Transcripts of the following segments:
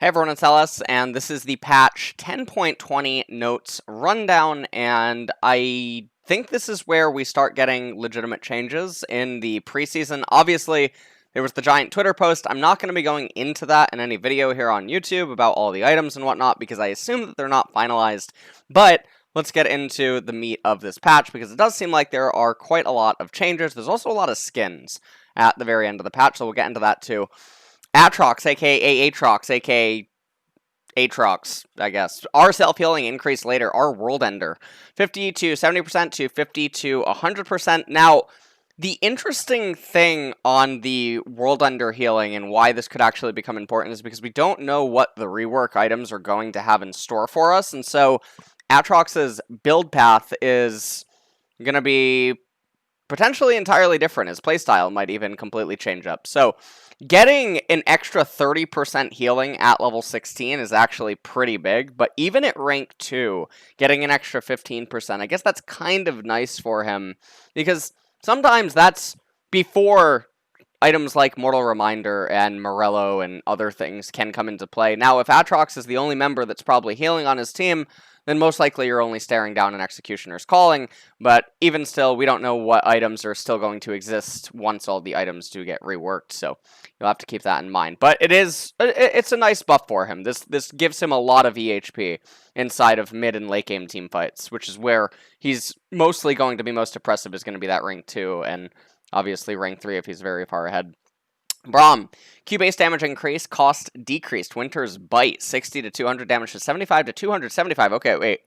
Hey everyone, it's LS, and this is the patch 10.20 notes rundown, and I think this is where we start getting legitimate changes in the preseason. Obviously, there was the giant Twitter post. I'm not going to be going into that in any video here on YouTube about all the items and whatnot, because I assume that they're not finalized, but let's get into the meat of this patch, because it does seem like there are quite a lot of changes. There's also a lot of skins at the very end of the patch, so we'll get into that too. Aatrox, aka Aatrox, aka Aatrox, I guess. Our self-healing increased later. Our World Ender. 50 to 70% to 50 to 100%. Now, the interesting thing on the World Ender healing and why this could actually become important is because we don't know what the rework items are going to have in store for us. And so, Aatrox's build path is going to be potentially entirely different. His playstyle might even completely change up. So, getting an extra 30% healing at level 16 is actually pretty big, but even at rank 2, getting an extra 15%, I guess that's kind of nice for him, because sometimes that's before items like Mortal Reminder and Morello and other things can come into play. Now, if Aatrox is the only member that's probably healing on his team, then most likely you're only staring down an Executioner's Calling, but even still, we don't know what items are still going to exist once all the items do get reworked, so you'll have to keep that in mind. But it's a nice buff for him. This gives him a lot of EHP inside of mid and late game team fights, which is where he's mostly going to be most oppressive, is going to be that rank 2, and obviously rank 3 if he's very far ahead. Braum, Q-base damage increase, cost decreased. Winter's Bite, 60 to 200 damage to 75 to 275. Okay, wait.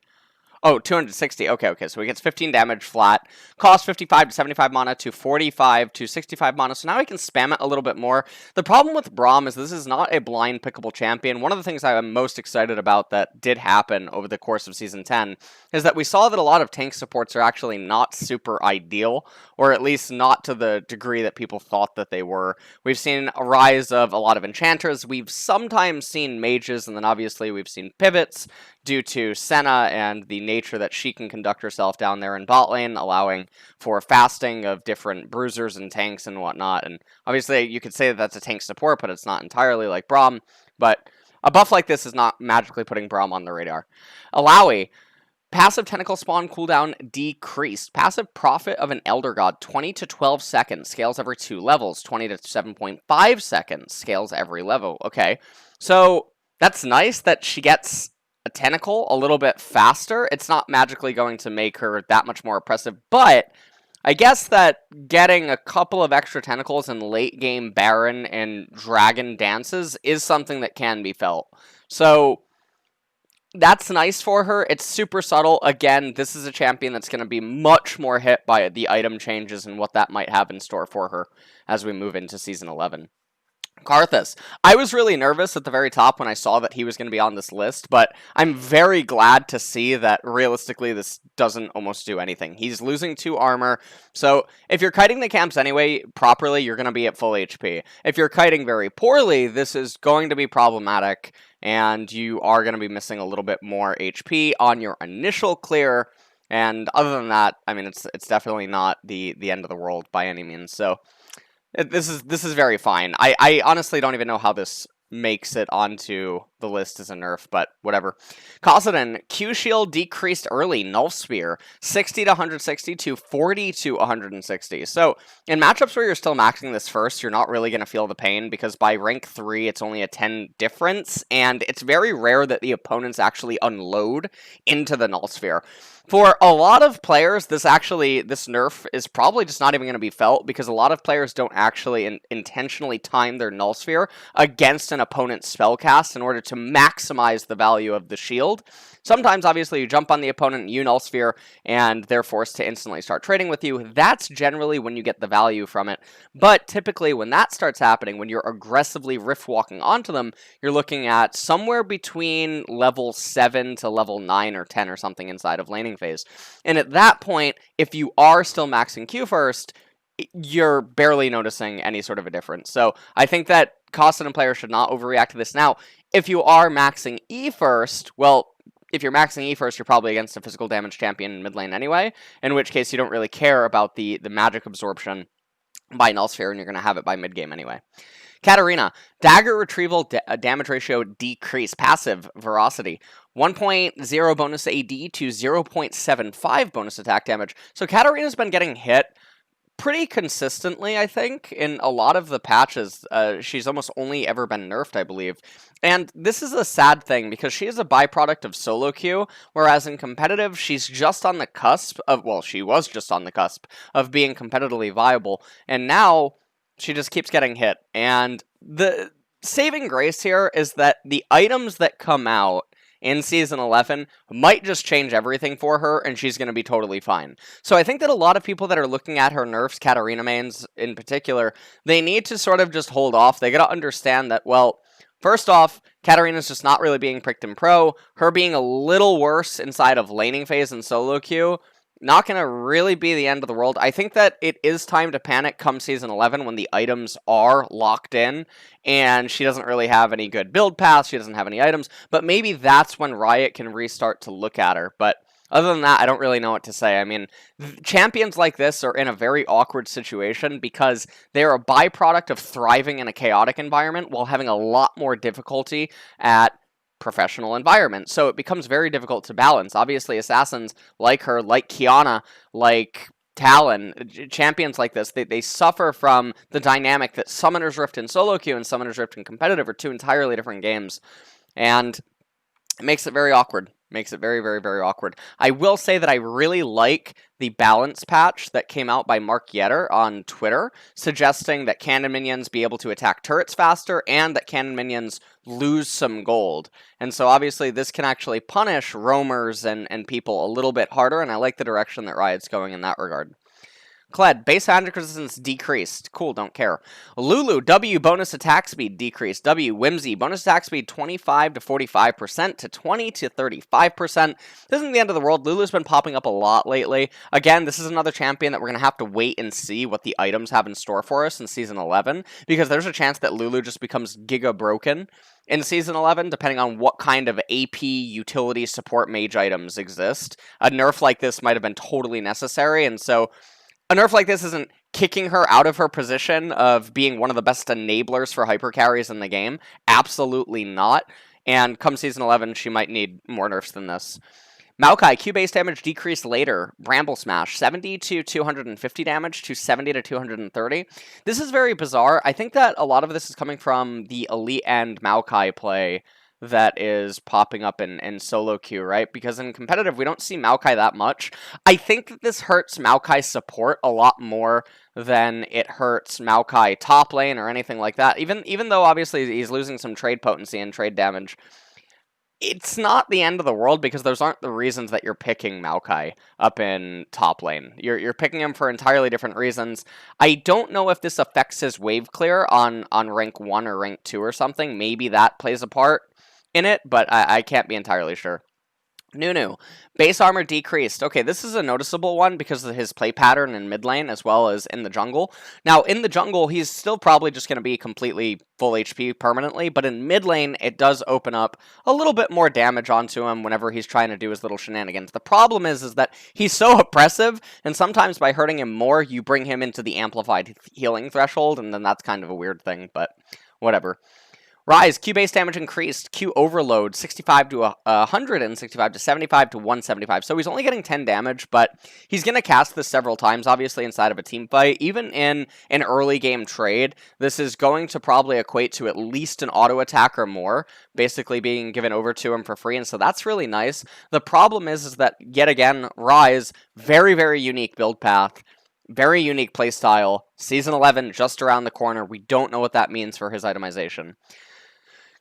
Oh, 260. Okay. So he gets 15 damage flat. Cost 55 to 75 mana to 45 to 65 mana. So now he can spam it a little bit more. The problem with Braum is this is not a blind pickable champion. One of the things I'm most excited about that did happen over the course of Season 10 is that we saw that a lot of tank supports are actually not super ideal, or at least not to the degree that people thought that they were. We've seen a rise of a lot of enchanters. We've sometimes seen mages, and then obviously we've seen pivots due to Senna and the nature that she can conduct herself down there in bot lane, allowing for fasting of different bruisers and tanks and whatnot. And obviously you could say that that's a tank support, but it's not entirely like Braum. But a buff like this is not magically putting Braum on the radar. Illaoi, passive tentacle spawn cooldown decreased. Passive Prophet of an Elder God, 20 to 12 seconds, scales every 2 levels. 20 to 7.5 seconds, scales every level. Okay, so that's nice that she gets a tentacle a little bit faster. It's not magically going to make her that much more oppressive, but I guess that getting a couple of extra tentacles in late game Baron and Dragon dances is something that can be felt. So that's nice for her. It's super subtle. Again, this is a champion that's going to be much more hit by the item changes and what that might have in store for her as we move into Season 11. Karthus. I was really nervous at the very top when I saw that he was going to be on this list, but I'm very glad to see that realistically this doesn't almost do anything. He's losing 2 armor, so if you're kiting the camps anyway properly, you're going to be at full HP. If you're kiting very poorly, this is going to be problematic, and you are going to be missing a little bit more HP on your initial clear, and other than that, I mean, it's definitely not the end of the world by any means, so this is very fine. I honestly don't even know how this makes it onto the list as a nerf, but whatever. Kassadin, Q shield decreased early, Null Spear, 60 to 160 to 40 to 160. So in matchups where you're still maxing this first, you're not really going to feel the pain, because by rank 3, it's only a 10 difference, and it's very rare that the opponents actually unload into the Null Sphere. For a lot of players, this nerf is probably just not even going to be felt, because a lot of players don't actually intentionally time their Null Sphere against an opponent's spellcast in order to maximize the value of the shield. Sometimes, obviously, you jump on the opponent, you Null Sphere, and they're forced to instantly start trading with you. That's generally when you get the value from it. But typically, when that starts happening, when you're aggressively rift walking onto them, you're looking at somewhere between level 7 to level 9 or 10 or something inside of laning phase. And at that point, if you are still maxing Q first, you're barely noticing any sort of a difference. So I think that Kassadin players should not overreact to this. Now, if you are maxing E first, well, if you're maxing E first, you're probably against a physical damage champion in mid lane anyway, in which case you don't really care about the magic absorption by Null Sphere, and you're going to have it by mid game anyway. Katarina, dagger retrieval damage ratio decrease, passive veracity. 1.0 bonus AD to 0.75 bonus attack damage. So Katarina's been getting hit pretty consistently, I think, in a lot of the patches. She's almost only ever been nerfed, I believe. And this is a sad thing, because she is a byproduct of solo queue, whereas in competitive, she's just on the cusp of, well, she was just on the cusp of being competitively viable, and now she just keeps getting hit. And the saving grace here is that the items that come out in Season 11 might just change everything for her, and she's going to be totally fine. So I think that a lot of people that are looking at her nerfs, Katarina mains in particular, they need to sort of just hold off. They got to understand that, well, first off, Katarina's just not really being pricked in pro. Her being a little worse inside of laning phase and solo queue, not going to really be the end of the world. I think that it is time to panic come Season 11 when the items are locked in, and she doesn't really have any good build paths, she doesn't have any items, but maybe that's when Riot can restart to look at her. But other than that, I don't really know what to say. I mean, champions like this are in a very awkward situation because they're a byproduct of thriving in a chaotic environment while having a lot more difficulty at professional environment. So it becomes very difficult to balance. Obviously, assassins like her, like Kiana, like Talon, champions like this, they suffer from the dynamic that Summoner's Rift in solo queue and Summoner's Rift in competitive are two entirely different games. And it makes it very awkward. Makes it very, very, very awkward. I will say that I really like the balance patch that came out by Mark Yetter on Twitter, suggesting that cannon minions be able to attack turrets faster and that cannon minions lose some gold. And so obviously this can actually punish roamers and people a little bit harder, and I like the direction that Riot's going in that regard. Kled, base magic resistance decreased. Cool, don't care. Lulu, W, bonus attack speed decreased. W, Whimsy, bonus attack speed 25 to 45% to 20 to 35%. This isn't the end of the world. Lulu's been popping up a lot lately. Again, this is another champion that we're going to have to wait and see what the items have in store for us in Season 11, because there's a chance that Lulu just becomes giga broken in Season 11, depending on what kind of AP utility support mage items exist. A nerf like this might have been totally necessary, and so a nerf like this isn't kicking her out of her position of being one of the best enablers for hypercarries in the game. Absolutely not. And come Season 11, she might need more nerfs than this. Maokai, Q base damage decreased later. Bramble Smash, 70 to 250 damage to 70 to 230. This is very bizarre. I think that a lot of this is coming from the elite end Maokai play that is popping up in solo queue, right? Because in competitive, we don't see Maokai that much. I think that this hurts Maokai's support a lot more than it hurts Maokai top lane or anything like that. Even though, obviously, he's losing some trade potency and trade damage, it's not the end of the world because those aren't the reasons that you're picking Maokai up in top lane. You're picking him for entirely different reasons. I don't know if this affects his wave clear on rank 1 or rank 2 or something. Maybe that plays a part in it, but I can't be entirely sure. Nunu, base armor decreased. Okay, this is a noticeable one because of his play pattern in mid lane as well as in the jungle. Now, in the jungle, he's still probably just going to be completely full HP permanently, but in mid lane, it does open up a little bit more damage onto him whenever he's trying to do his little shenanigans. The problem is that he's so oppressive, and sometimes by hurting him more, you bring him into the amplified healing threshold, and then that's kind of a weird thing, but whatever. Ryze, Q base damage increased. Q overload, 65 to 165 to 75 to 175. So he's only getting 10 damage, but he's going to cast this several times, obviously, inside of a team fight. Even in an early game trade, this is going to probably equate to at least an auto attack or more, basically being given over to him for free, and so that's really nice. The problem is that, yet again, Ryze, very, very unique build path. Very unique playstyle. Season 11 just around the corner. We don't know what that means for his itemization.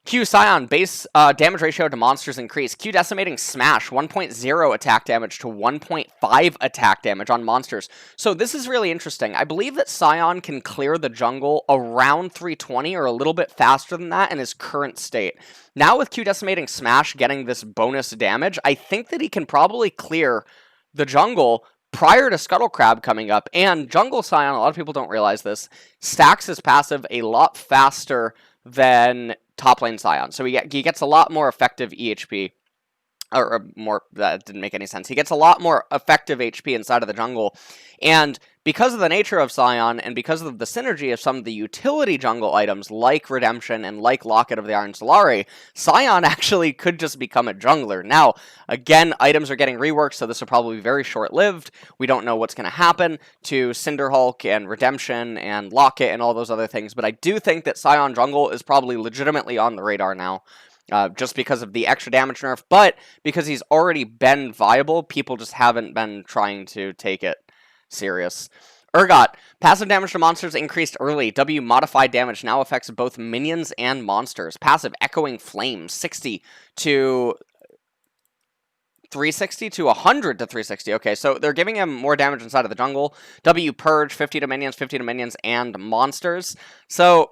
Q Sion, base damage ratio to monsters increased. Q decimating smash, 1.0 attack damage to 1.5 attack damage on monsters. So this is really interesting. I believe that Sion can clear the jungle around 320 or a little bit faster than that in his current state. Now with Q decimating smash getting this bonus damage, I think that he can probably clear the jungle prior to Scuttle Crab coming up. And Jungle Sion, a lot of people don't realize this, stacks his passive a lot faster than top lane Sion. So he gets a lot more effective EHP or more, that didn't make any sense. He gets a lot more effective HP inside of the jungle, and because of the nature of Sion, and because of the synergy of some of the utility jungle items, like Redemption and like Locket of the Iron Solari, Sion actually could just become a jungler. Now, again, items are getting reworked, so this will probably be very short-lived. We don't know what's going to happen to Cinderhulk and Redemption and Locket and all those other things, but I do think that Sion jungle is probably legitimately on the radar now. Just because of the extra damage nerf, but because he's already been viable, people just haven't been trying to take it serious. Urgot. Passive damage to monsters increased early. W modified damage now affects both minions and monsters. Passive Echoing Flame, 60 to 360 to 100 to 360. Okay, so they're giving him more damage inside of the jungle. W Purge, 50 to minions, and monsters. So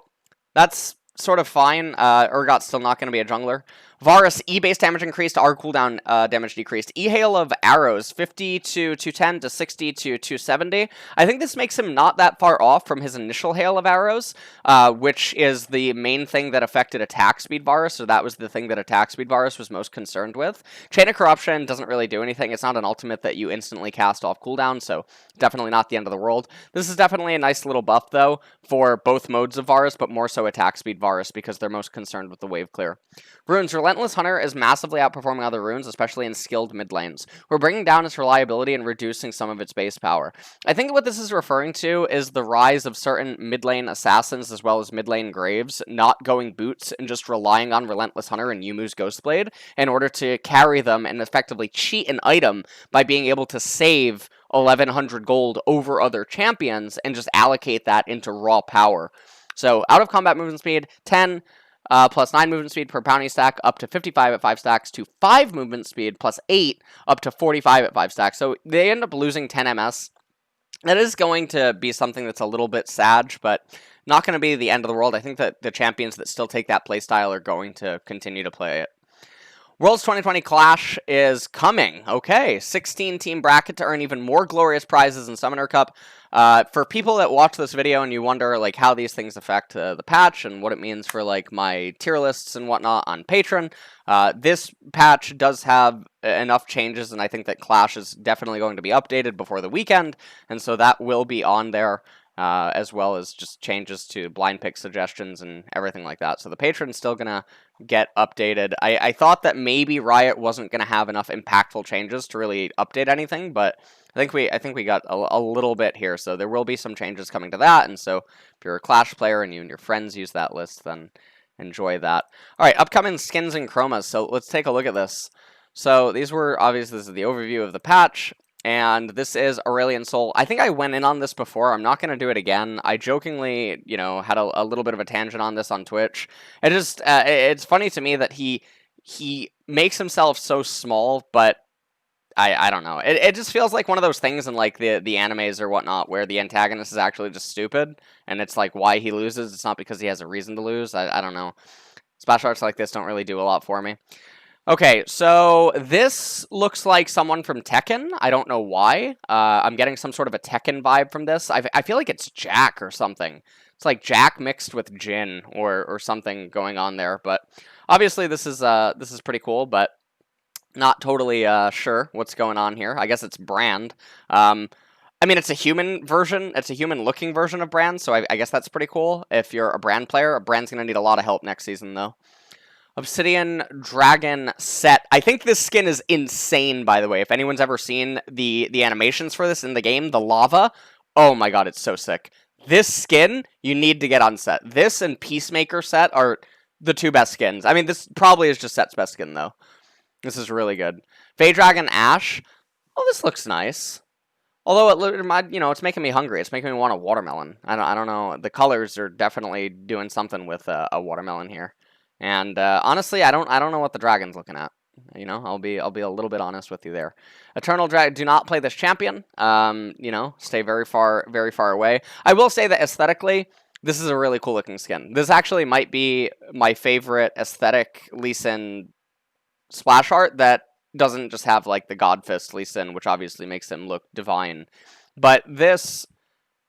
that's sort of fine. Urgot's still not going to be a jungler. Varus, E-base damage increased, R cooldown damage decreased. E-hail of arrows, 50 to 210 to 60 to 270. I think this makes him not that far off from his initial hail of arrows, which is the main thing that affected attack speed Varus, so that was the thing that attack speed Varus was most concerned with. Chain of Corruption doesn't really do anything. It's not an ultimate that you instantly cast off cooldown, so definitely not the end of the world. This is definitely a nice little buff, though, for both modes of Varus, but more so attack speed Varus, because they're most concerned with the wave clear. Runes. Relentless Hunter is massively outperforming other runes, especially in skilled mid lanes. We're bringing down its reliability and reducing some of its base power. I think what this is referring to is the rise of certain mid lane assassins as well as mid lane graves not going boots and just relying on Relentless Hunter and Yumu's Ghostblade in order to carry them and effectively cheat an item by being able to save 1100 gold over other champions and just allocate that into raw power. So out of combat movement speed, 10 plus 9 movement speed per bounty stack, up to 55 at 5 stacks, to 5 movement speed plus 8, up to 45 at 5 stacks. So they end up losing 10 MS. That is going to be something that's a little bit sad, but not going to be the end of the world. I think that the champions that still take that playstyle are going to continue to play it. Worlds 2020 Clash is coming. Okay, 16-team bracket to earn even more glorious prizes in Summoner Cup. For people that watch this video and you wonder like how these things affect the patch and what it means for like my tier lists and whatnot on Patreon, this patch does have enough changes, and I think that Clash is definitely going to be updated before the weekend, and so that will be on there. As well as just changes to blind pick suggestions and everything like that. So the Patreon's still gonna get updated. I thought that maybe Riot wasn't gonna have enough impactful changes to really update anything, but I think we got a little bit here. So there will be some changes coming to that. And so if you're a Clash player and you and your friends use that list, then enjoy that. All right, upcoming skins and chromas. So let's take a look at this. So these were obviously, this is the overview of the patch. And this is Aurelian Soul. I think I went in on this before. I'm not going to do it again. I jokingly, had a little bit of a tangent on this on Twitch. It just, it's funny to me that he makes himself so small, but I don't know. It just feels like one of those things in like the animes or whatnot where the antagonist is actually just stupid. And it's like why he loses. It's not because he has a reason to lose. I don't know. Splash arts like this don't really do a lot for me. Okay, so this looks like someone from Tekken. I don't know why. I'm getting some sort of a Tekken vibe from this. I feel like it's Jack or something. It's like Jack mixed with Jin or something going on there. But obviously this is pretty cool, but not totally sure what's going on here. I guess it's Brand. I mean, it's a human version. It's a human-looking version of Brand, so I guess that's pretty cool. If you're a Brand player, Brand's going to need a lot of help next season, though. Obsidian Dragon Set. I think this skin is insane, by the way. If anyone's ever seen the animations for this in the game, the lava, oh my god, it's so sick. This skin, you need to get on Set. This and Peacemaker Set are the two best skins. I mean, this probably is just Set's best skin, though. This is really good. Fey Dragon Ash. Oh, this looks nice. Although, it's making me hungry. It's making me want a watermelon. I don't know. The colors are definitely doing something with a watermelon here. And honestly, I don't know what the dragon's looking at. I'll be a little bit honest with you there. Eternal Dragon, do not play this champion. Stay very far away. I will say that aesthetically, this is a really cool looking skin. This actually might be my favorite aesthetic Lee Sin splash art that doesn't just have like the God Fist Lee Sin, which obviously makes him look divine. But this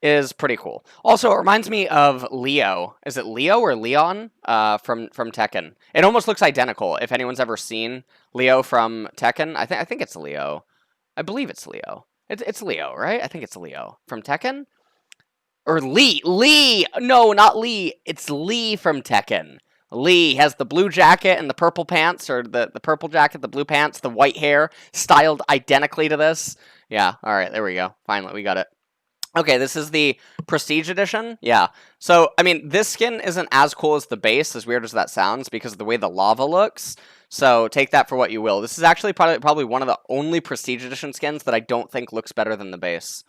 is pretty cool. Also, it reminds me of Leo. Is it Leo or Leon from Tekken? It almost looks identical. If anyone's ever seen Leo from Tekken, I think it's Leo. I believe it's Leo. It's Leo, right? I think it's Leo from Tekken. Or Lee. Lee! No, not Lee. It's Lee from Tekken. Lee has the blue jacket and the purple pants, or the purple jacket, the blue pants, the white hair, styled identically to this. Yeah, alright, there we go. Finally, we got it. Okay, this is the Prestige Edition. Yeah. So, I mean, this skin isn't as cool as the base, as weird as that sounds, because of the way the lava looks. So, take that for what you will. This is actually probably one of the only Prestige Edition skins that I don't think looks better than the base.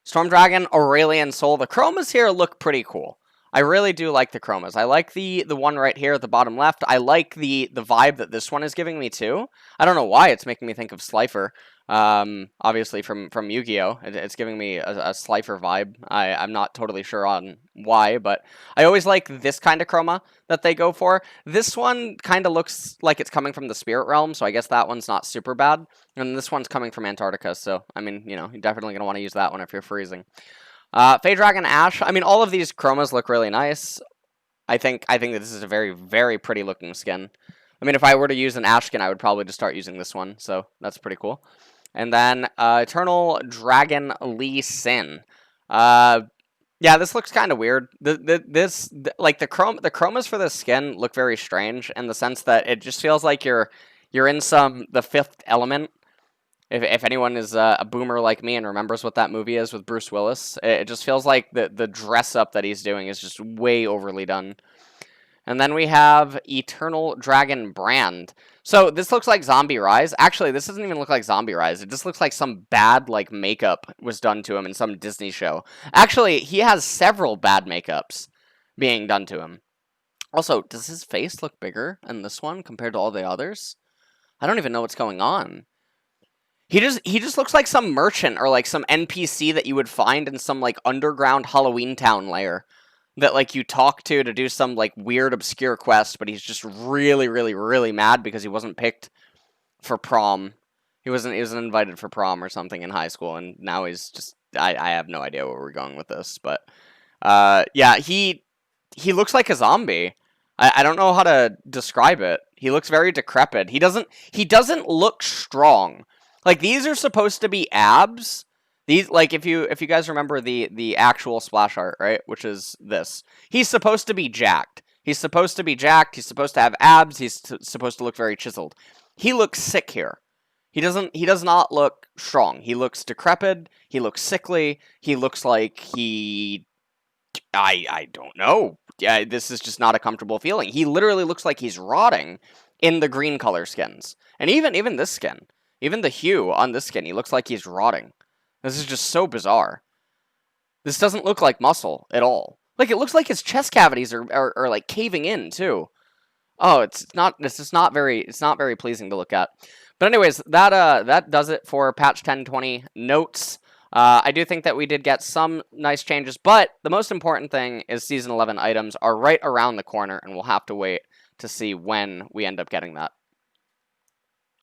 Storm Dragon, Aurelian Soul. The chromas here look pretty cool. I really do like the chromas. I like the one right here at the bottom left. I like the vibe that this one is giving me, too. I don't know why it's making me think of Slifer. Obviously from Yu-Gi-Oh! It's giving me a Slifer vibe. I'm not totally sure on why, but I always like this kind of chroma that they go for. This one kind of looks like it's coming from the Spirit Realm, so I guess that one's not super bad. And this one's coming from Antarctica, so, I mean, you know, you're definitely going to want to use that one if you're freezing. Fey Dragon Ash. I mean, all of these chromas look really nice. I think that this is a very, very pretty looking skin. I mean, if I were to use an Ash skin, I would probably just start using this one, so that's pretty cool. And then Eternal Dragon Lee Sin. Yeah, this looks kind of weird. The chromas for this skin look very strange in the sense that it just feels like you're in the Fifth Element. If anyone is a boomer like me and remembers what that movie is with Bruce Willis, it just feels like the dress up that he's doing is just way overly done. And then we have Eternal Dragon Brand. So this looks like Zombie Ryze. Actually, this doesn't even look like Zombie Ryze. It just looks like some bad makeup was done to him in some Disney show. Actually, he has several bad makeups being done to him. Also, does his face look bigger in this one compared to all the others? I don't even know what's going on. He just looks like some merchant or like some NPC that you would find in some underground Halloween Town lair. That, you talk to do some, weird, obscure quest, but he's just really, really, really mad because he wasn't picked for prom. He wasn't invited for prom or something in high school, and now he's just... I have no idea where we're going with this, but... yeah, he looks like a zombie. I don't know how to describe it. He looks very decrepit. He doesn't look strong. These are supposed to be abs... These, if you guys remember the actual splash art, right, which is this, he's supposed to be jacked. He's supposed to be jacked. He's supposed to have abs. He's supposed to look very chiseled. He looks sick here. He does not look strong. He looks decrepit. He looks sickly. He looks like I don't know. Yeah, this is just not a comfortable feeling. He literally looks like he's rotting in the green color skins, and even this skin, even the hue on this skin, he looks like he's rotting. This is just so bizarre. This doesn't look like muscle at all. It looks like his chest cavities are caving in too. Oh, it's just not very pleasing to look at. But anyways, that does it for patch 10.20 notes. I do think that we did get some nice changes, but the most important thing is Season 11 items are right around the corner, and we'll have to wait to see when we end up getting that.